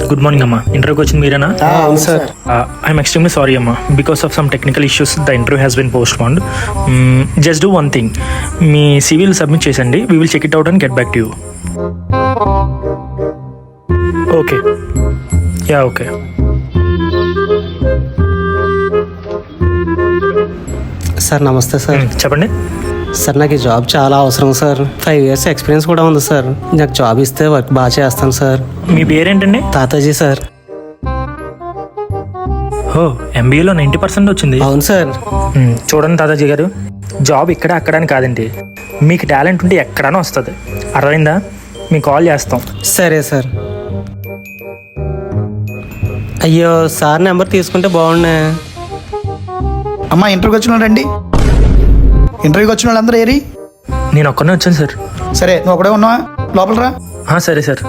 Good morning అమ్మా. ఇంటర్వ్యూకి వచ్చింది మీరేనా? అవును సార్. ఐఎమ్ ఎక్స్ట్రీమ్లీ సారీ అమ్మా. Because of some technical issues the interview has been postponed. Just do one thing, మీ సివిల్ సబ్మిట్ చేసండి. We will check it out and get back to you. Okay, yeah okay. Sir నమస్తే sir. చెప్పండి. Sir నాకు ఈ job చాలా అవసరం sir. 5 years experience కూడా ఉంది సార్. నాకు జాబ్ ఇస్తే వర్క్ బాగా చేస్తాను సార్. మీ పేరేంటండి? తాతాజీ సార్. ఓ, ఎంబీఏలో 90% వచ్చింది. అవును సార్. చూడండి తాతాజీ గారు, జాబ్ ఇక్కడ అక్కడ అని కాదండి. మీకు టాలెంట్ ఉంటే ఎక్కడైనా వస్తుంది. అర్థమైందా? మీకు కాల్ చేస్తాం. సరే సార్. అయ్యో సార్ నెంబర్ తీసుకుంటే బాగుండే. అమ్మా ఇంటర్వ్యూకి వచ్చిన వాళ్ళు రండి. ఇంటర్వ్యూకి వచ్చిన వాళ్ళందరూ ఏరి. నేను ఒక్కనే వచ్చాను సార్. సరే నువ్వు ఒకడే ఉన్నావా? లోపల రా. సరే సార్.